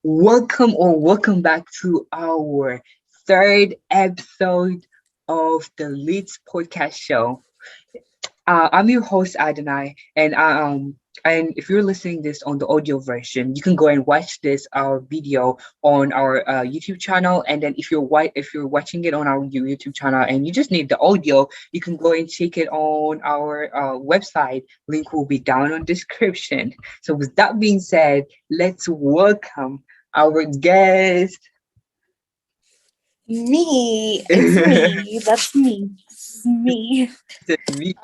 welcome back to our third episode of the Leeds Podcast Show. I'm your host Adonai, and if you're listening this on the audio version, you can go and watch this our video on our YouTube channel. And then if you're watching it on our YouTube channel and you just need the audio, you can go and check it on our website. Link will be down on description. So with that being said, let's welcome our guest. Me, it's me. That's me. It's me. Me,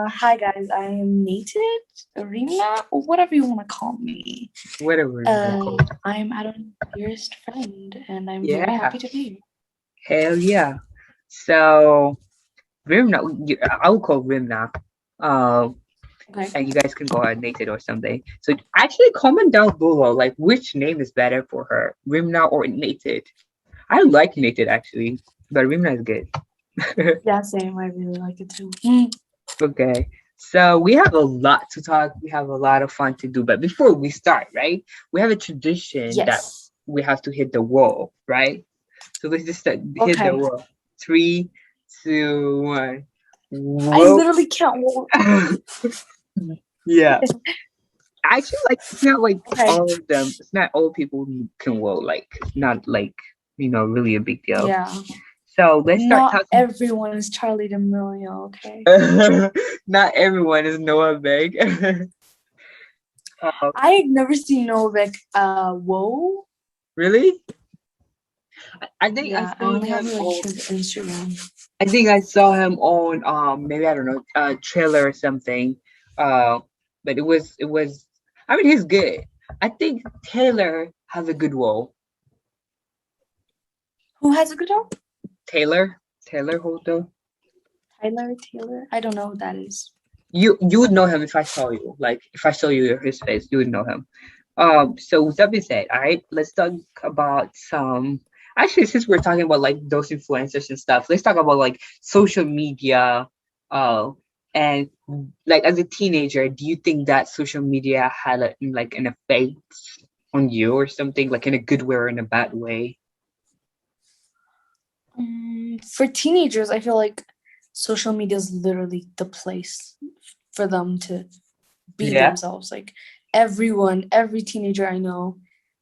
Hi guys, I am Nated, Arena, or whatever you want to call me. whatever you want to call it. I'm Adam's dearest friend, and I'm very Yeah, happy to be here. hell yeah. So Rimna, I will call Rimna. Uh, Okay. and you guys can go ahead and Nathan or something. So actually comment down below like which name is better for her, Rimna or Nathan. I like Nathan actually, but Rimna is good. Yeah, same. I really like it too. Okay. So we have a lot to talk. We have a lot of fun to do. But before we start, right? We have a tradition that Yes. we have to hit the wall, right? So let's just hit the Okay. wall. Three, two, one. I Whoa. literally can't walk. Yeah. Actually, like it's not like Okay. all of them. It's not all people who can vote. Like it's not like really a big deal. Yeah. So let's start Not talking. everyone is Charlie D'Amelio, okay? Not everyone is Noah Beg. I've never seen Novik. Whoa. Really? I think I Yeah, I saw only have him like on. his Instagram. I think I saw him on maybe I don't know trailer or something. Uh, but it was. I mean he's good. I think Taylor has a good role. Who has a good dog? Taylor Hoto. Tyler Taylor? I don't know who that is. You would know him if I saw you. Like if I show you his face, you would know him. So with that being said, all right, let's talk about some. Actually, since we're talking about like those influencers and stuff, let's talk about like social media. Uh, and like as a teenager, do you think that social media had like an effect on you or something, like in a good way or in a bad way? For teenagers, I feel like social media is literally the place for them to be Yeah, themselves. Like every teenager I know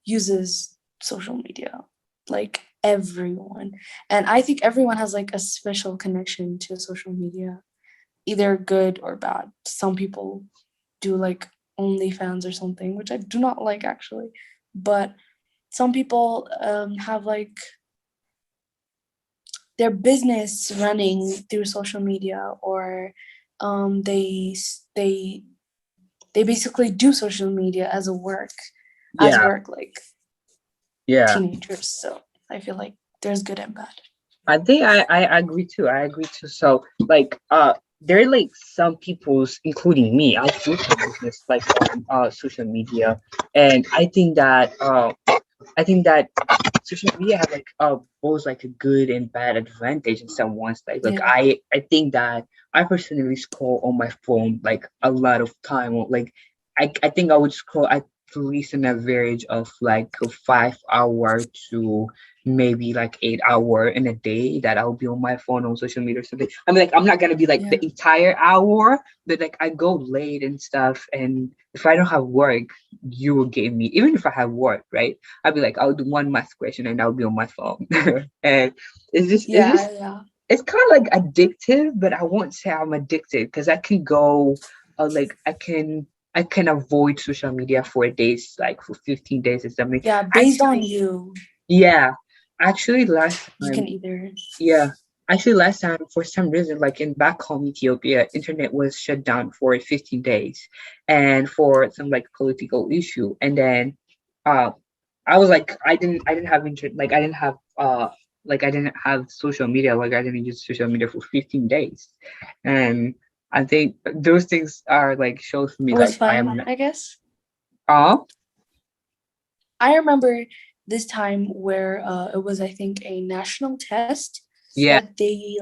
uses social media. Like everyone. And I think everyone has like a special connection to social media, either good or bad. Some people do like OnlyFans or something, which I do not like actually. But some people have like their business running through social media, or they they basically do social media as a work, yeah, like yeah. teenagers. So I feel like there's good and bad. I think I agree too. I agree too. So like there are like some people's including me, I do some business like on social media, and I think that social media have like both like a good and bad advantage in some ones. Like Yeah. I think that I personally scroll on my phone like a lot of time. Like I think I would scroll at least an average of like a 5 hour to maybe like 8 hour in a day that I'll be on my phone on social media or something. I mean like I'm not gonna be like Yeah. the entire hour, but like I go late and stuff, and if I don't have work, you will get me. Even if I have work, right? I'll be like, I'll do one math question and I'll be on my phone. And it's just Yeah. Yeah. it's kind of like addictive, but I won't say I'm addicted because I can go like I can avoid social media for days, like for 15 days or something. Yeah. Based on Actually, you, yeah. Actually last you time, can either. yeah. Actually last time for some reason, like in back home Ethiopia, internet was shut down for 15 days and for some like political issue. And then uh I was like, I didn't have internet, like I didn't have social media, like I didn't use social media for 15 days. And I think those things are like shows me It was like I am fun, I guess. uh I remember this time where it was, I think, a national test yeah, that they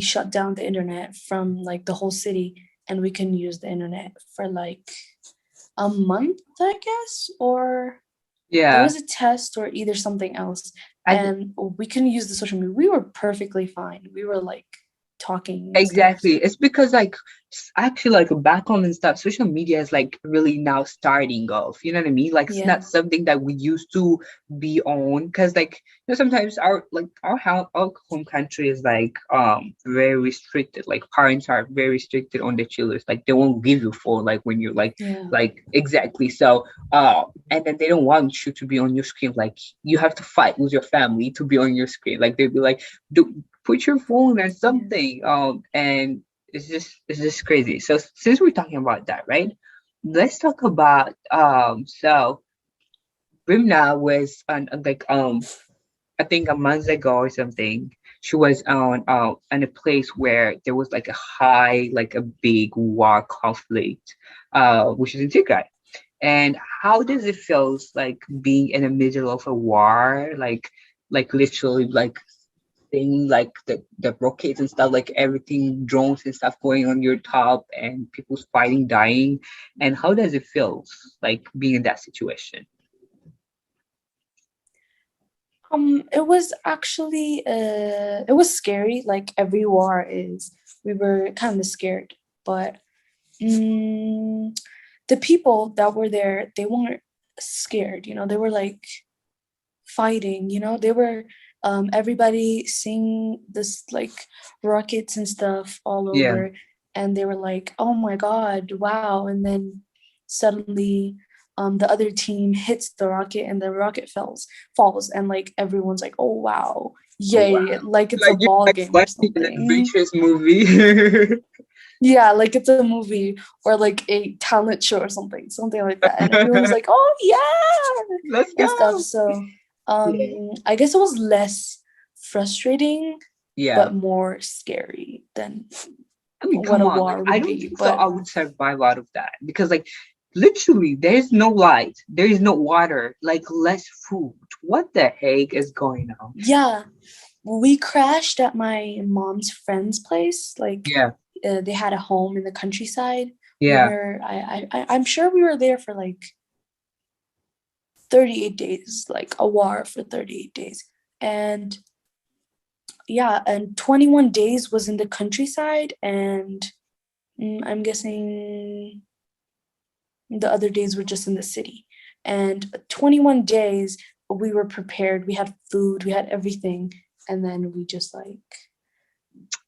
shut down the internet from like the whole city, and we can use the internet for like a month, I guess, or there Yeah. was a test or either something else, I and we couldn't use the social media. We were perfectly fine. We were like talking and stuff. Exactly. It's because like actually like back home and stuff, social media is like really now starting off. You know what I mean? Like it's Yeah. not something that we used to be on because like sometimes our home country is like very restricted. Like parents are very restricted on their children. Like they won't give you phone like when you're Yeah. like exactly. So and then they don't want you to be on your screen. Like you have to fight with your family to be on your screen. Like they'd be like, do put your phone or Yeah. something. And it's just crazy. So since we're talking about that, right? Let's talk about so Brimna was on like I think a month ago or something. She was on a place where there was like a high, like a big war conflict, which is in Tigray. And how does it feels like being in the middle of a war, like literally like seeing like the rockets and stuff, like everything, drones and stuff going on your top, and people's fighting, dying, and how does it feel like being in that situation? It was actually it was scary, like every war is. We were kind of scared, but mm, the people that were there, they weren't scared, they were like fighting, they were everybody seeing this like rockets and stuff all Yeah, over, and they were like, oh my god, wow. And then suddenly the other team hits the rocket and the rocket falls, and like everyone's like, oh wow, oh wow, yay, like it's a like you're ball like game or watching an something. adventurous movie. Yeah, like it's a movie or like a talent show or something like that, and everyone's like, oh yeah, Let's and stuff. go. So Yeah, I guess it was less frustrating yeah. but more scary than I mean, what come a on. Like, war I would don't be. think so. But I would survive out of that because, like, literally, there is no light, there is no water, like, less food. What the heck is going on? yeah, we crashed at my mom's friend's place. Like Yeah, they had a home in the countryside. We yeah. were I'm sure we were there for like 38 days, like a war for 38 days. And yeah, and 21 days was in the countryside, and I'm guessing the other days were just in the city. And 21 days we were prepared, we had food, we had everything, and then we just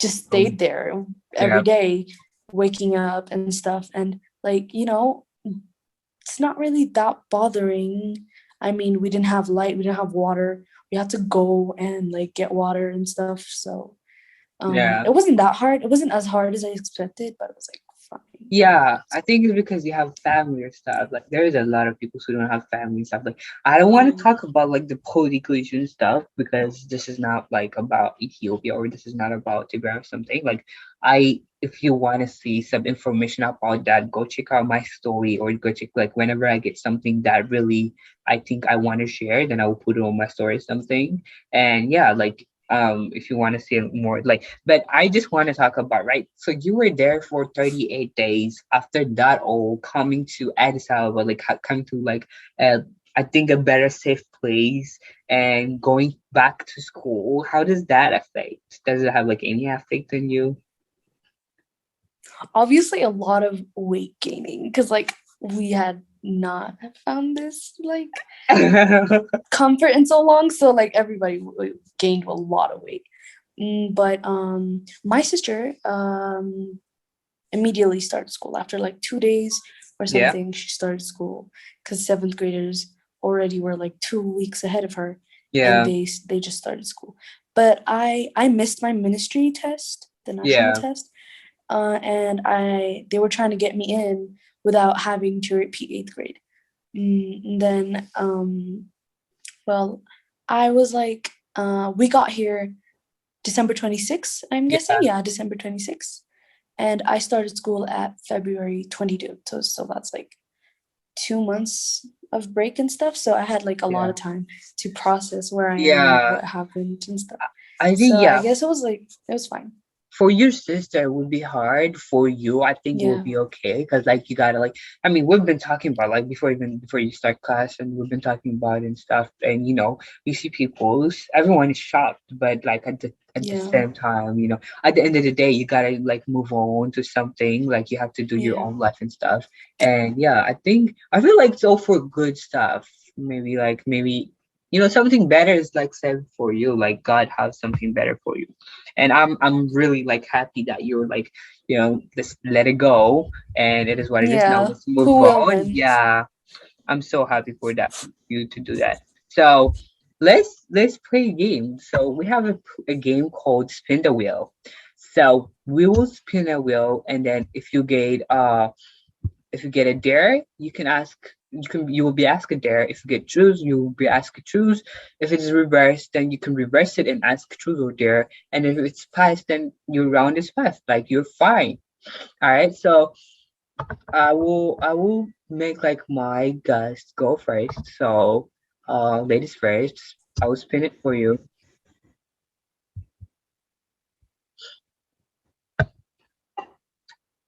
stayed Um, there yeah, every day, waking up and stuff. And like, it's not really that bothering. I mean, we didn't have light, we didn't have water, we had to go and like get water and stuff. So yeah. it wasn't that hard, it wasn't as hard as I expected, but it was like fine. Yeah, I think it's because you have family or stuff. Like there is a lot of people who don't have family and stuff. Like I don't want to Yeah. talk about like the political issue and stuff because this is not like about Ethiopia or this is not about Tigray or something. Like if you want to see some information about that, go check out my story or go check like whenever I get something that really I think I want to share, then I will put it on my story or something. And yeah, like if you want to see more like but I just want to talk about right, so you were there for 38 days. After that all coming to Addis Ababa, like coming to like uh, I think a better safe place and going back to school, how does that affect, does it have like any effect on you? Obviously a lot of weight gaining, because like we had not found this like comfort in so long, so like everybody gained a lot of weight. But my sister immediately started school after like 2 days or Yeah, something. She started school because seventh graders already were like 2 weeks ahead of her, and yeah, they just started school. But I missed my ministry test, the national yeah, test, and they were trying to get me in without having to repeat eighth grade. And then well, I was like, we got here December 26th, I'm guessing. yeah, Yeah, December 26th. And I started school at February 22. So that's like 2 months of break and stuff. So I had like a lot yeah, of time to process where I am, yeah. what happened and stuff. I think So I yeah. guess it was fine. for your sister it would be hard. For you, I think it will Yeah. be okay because like you gotta like. I mean, we've been talking about like before you start class, and we've been talking about and stuff. And you see people, everyone is shocked, but like at the Yeah. same time, at the end of the day, you gotta like move on to something. Like you have to do your Yeah. own life and stuff. And yeah, I feel like so for good stuff, maybe something better is like said for you. Like God has something better for you, and I'm really like happy that you're like let's let it go, and it is what it is. Now Yeah. let's move Who on. wouldn't? Yeah, I'm so happy for that for you to do that. So let's play a game. So we have a game called Spin the Wheel. So we will spin a wheel, and then if you get a dare, you will be asked a dare. If you get choose, you will be asked to choose. If it's reversed, then you can reverse it and ask choose or dare. And if it's passed, then your round is passed. Like you're fine. All right. So I will make like my guest go first. So ladies first. I will spin it for you.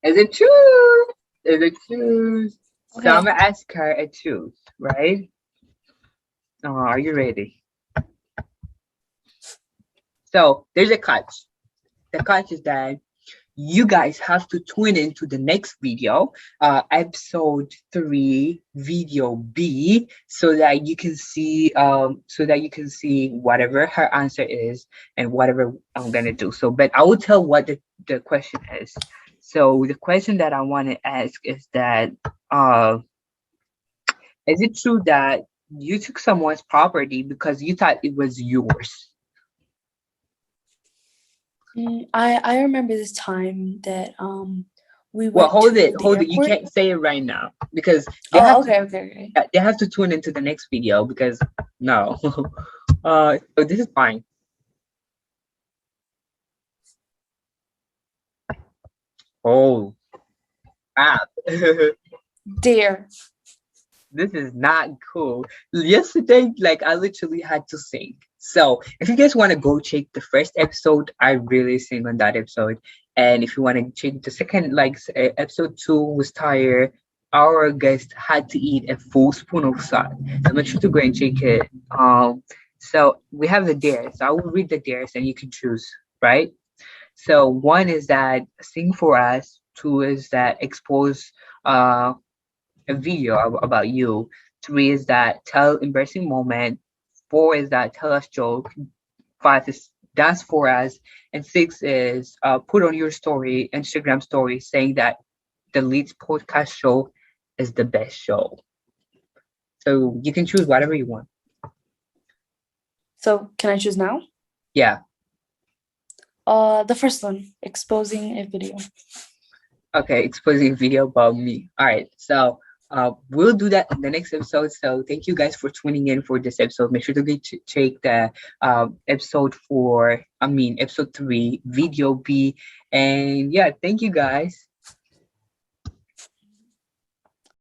Is it choose? Is it choose? So I'm Okay. gonna ask her a choose, right? Are you ready? So there's a catch. The catch is that you guys have to tune into the next video, episode 3, video B, so that you can see whatever her answer is and whatever I'm gonna do. So, but I will tell what the question is. So the question that I want to ask is that, uh, is it true that you took someone's property because you thought it was yours? I remember this time that we Well, went hold it, to the hold it. You airport. can't say it right now because they have Oh, to okay, okay, okay. they have to tune into the next video because no. So this is fine. Oh, ah. Dare. This is not cool. Yesterday, like I literally had to sing. So if you guys want to go check the first episode, I really sing on that episode. And if you want to check the second, like episode 2 was tired, our guest had to eat a full spoon of salt. So make sure to go and check it. So we have the dares. I will read the dares and you can choose, right? So one is that sing for us. Two is that expose uh a video about you. Three is that tell embarrassing moment. Four is that tell us joke. Five is dance for us. And six is put on your story, Instagram story, saying that the Leeds podcast show is the best show. So you can choose whatever you want. So can I choose now? Yeah. The first one, exposing a video. Okay, exposing video about me. All right. So we'll do that in the next episode. So thank you guys for tuning in for this episode. Make sure to check the episode 3, video B. And yeah, thank you guys.